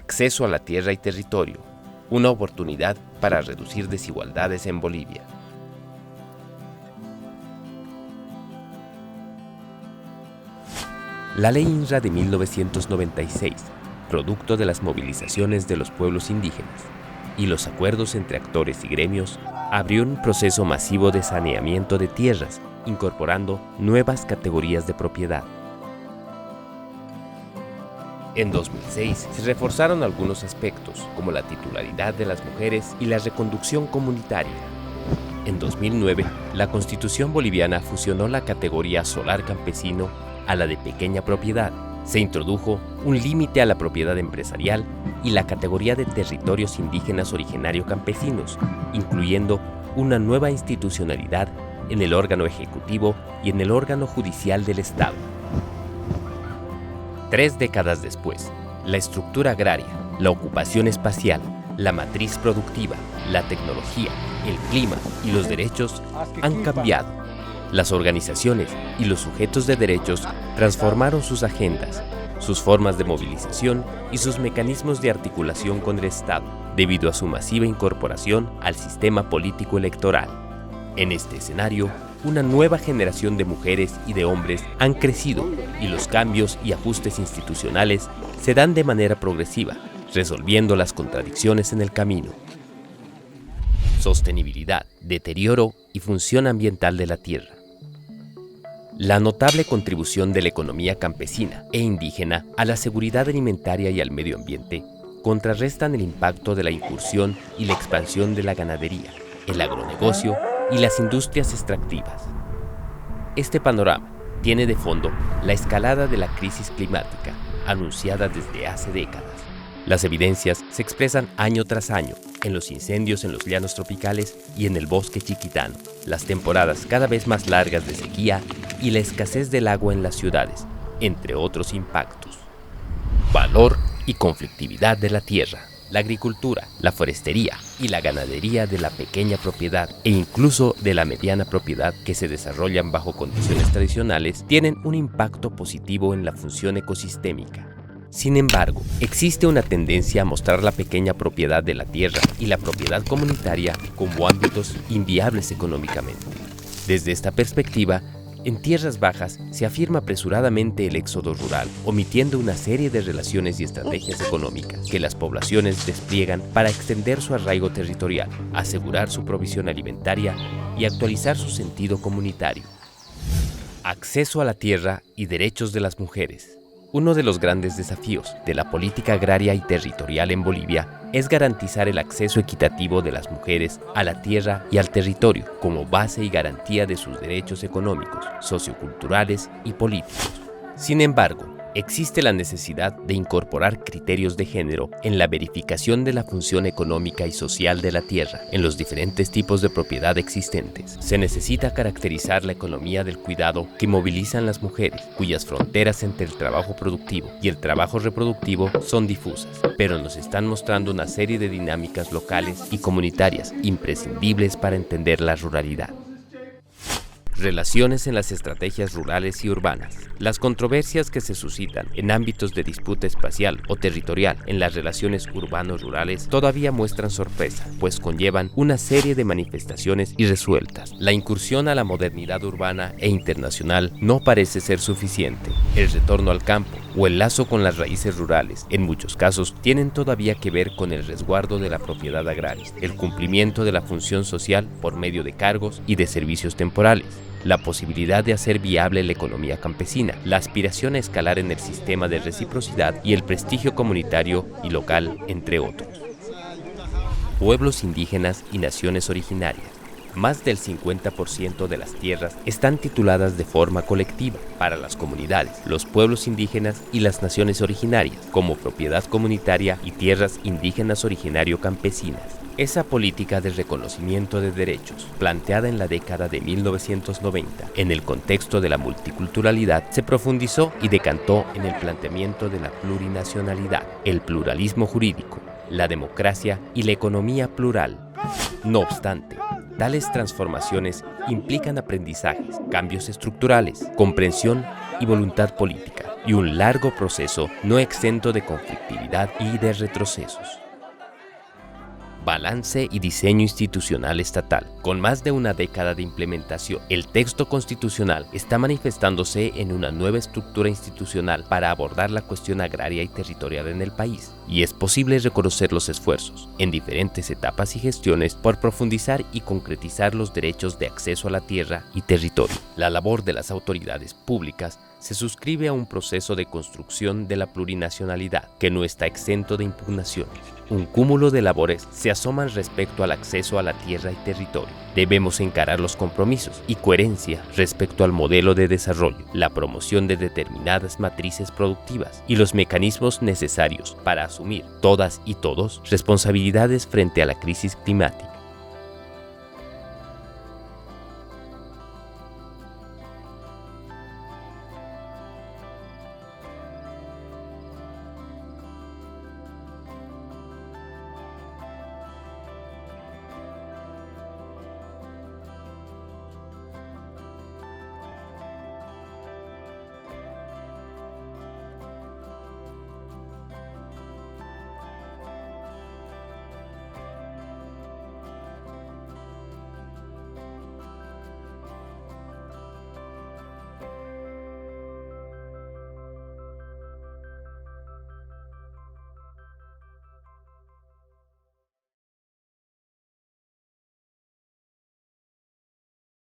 Acceso a la tierra y territorio, una oportunidad para reducir desigualdades en Bolivia. La Ley INRA de 1996, producto de las movilizaciones de los pueblos indígenas y los acuerdos entre actores y gremios, abrió un proceso masivo de saneamiento de tierras, incorporando nuevas categorías de propiedad. En 2006 se reforzaron algunos aspectos, como la titularidad de las mujeres y la reconducción comunitaria. En 2009, la Constitución boliviana fusionó la categoría solar campesino a la de pequeña propiedad. Se introdujo un límite a la propiedad empresarial y la categoría de territorios indígenas originario campesinos, incluyendo una nueva institucionalidad en el órgano ejecutivo y en el órgano judicial del Estado. 3 décadas después, la estructura agraria, la ocupación espacial, la matriz productiva, la tecnología, el clima y los derechos han cambiado. Las organizaciones y los sujetos de derechos transformaron sus agendas, sus formas de movilización y sus mecanismos de articulación con el Estado, debido a su masiva incorporación al sistema político electoral. En este escenario, una nueva generación de mujeres y de hombres han crecido y los cambios y ajustes institucionales se dan de manera progresiva, resolviendo las contradicciones en el camino. Sostenibilidad, deterioro y función ambiental de la tierra. La notable contribución de la economía campesina e indígena a la seguridad alimentaria y al medio ambiente contrarrestan el impacto de la incursión y la expansión de la ganadería, el agronegocio y las industrias extractivas. Este panorama tiene de fondo la escalada de la crisis climática, anunciada desde hace décadas. Las evidencias se expresan año tras año en los incendios en los llanos tropicales y en el bosque chiquitano, las temporadas cada vez más largas de sequía y la escasez del agua en las ciudades, entre otros impactos. Valor y conflictividad de la tierra. La agricultura, la forestería y la ganadería de la pequeña propiedad e incluso de la mediana propiedad que se desarrollan bajo condiciones tradicionales tienen un impacto positivo en la función ecosistémica. Sin embargo, existe una tendencia a mostrar la pequeña propiedad de la tierra y la propiedad comunitaria como ámbitos inviables económicamente. Desde esta perspectiva, en tierras bajas se afirma apresuradamente el éxodo rural, omitiendo una serie de relaciones y estrategias económicas que las poblaciones despliegan para extender su arraigo territorial, asegurar su provisión alimentaria y actualizar su sentido comunitario. Acceso a la tierra y derechos de las mujeres. Uno de los grandes desafíos de la política agraria y territorial en Bolivia es garantizar el acceso equitativo de las mujeres a la tierra y al territorio como base y garantía de sus derechos económicos, socioculturales y políticos. Sin embargo, existe la necesidad de incorporar criterios de género en la verificación de la función económica y social de la tierra en los diferentes tipos de propiedad existentes. Se necesita caracterizar la economía del cuidado que movilizan las mujeres, cuyas fronteras entre el trabajo productivo y el trabajo reproductivo son difusas, pero nos están mostrando una serie de dinámicas locales y comunitarias imprescindibles para entender la ruralidad. Relaciones en las estrategias rurales y urbanas. Las controversias que se suscitan en ámbitos de disputa espacial o territorial en las relaciones urbano-rurales todavía muestran sorpresa, pues conllevan una serie de manifestaciones irresueltas. La incursión a la modernidad urbana e internacional no parece ser suficiente. El retorno al campo o el lazo con las raíces rurales, en muchos casos, tienen todavía que ver con el resguardo de la propiedad agraria, el cumplimiento de la función social por medio de cargos y de servicios temporales, la posibilidad de hacer viable la economía campesina, la aspiración a escalar en el sistema de reciprocidad y el prestigio comunitario y local, entre otros. Pueblos indígenas y naciones originarias. Más del 50% de las tierras están tituladas de forma colectiva para las comunidades, los pueblos indígenas y las naciones originarias, como propiedad comunitaria y tierras indígenas originario-campesinas. Esa política de reconocimiento de derechos, planteada en la década de 1990, en el contexto de la multiculturalidad, se profundizó y decantó en el planteamiento de la plurinacionalidad, el pluralismo jurídico, la democracia y la economía plural. No obstante, tales transformaciones implican aprendizajes, cambios estructurales, comprensión y voluntad política. y un largo proceso no exento de conflictividad y de retrocesos. Balance y diseño institucional estatal. Con más de una década de implementación, el texto constitucional está manifestándose en una nueva estructura institucional para abordar la cuestión agraria y territorial en el país, y es posible reconocer los esfuerzos, en diferentes etapas y gestiones, por profundizar y concretizar los derechos de acceso a la tierra y territorio. La labor de las autoridades públicas se suscribe a un proceso de construcción de la plurinacionalidad que no está exento de impugnaciones. Un cúmulo de labores se asoman respecto al acceso a la tierra y territorio. Debemos encarar los compromisos y coherencia respecto al modelo de desarrollo, la promoción de determinadas matrices productivas y los mecanismos necesarios para asumir todas y todos responsabilidades frente a la crisis climática.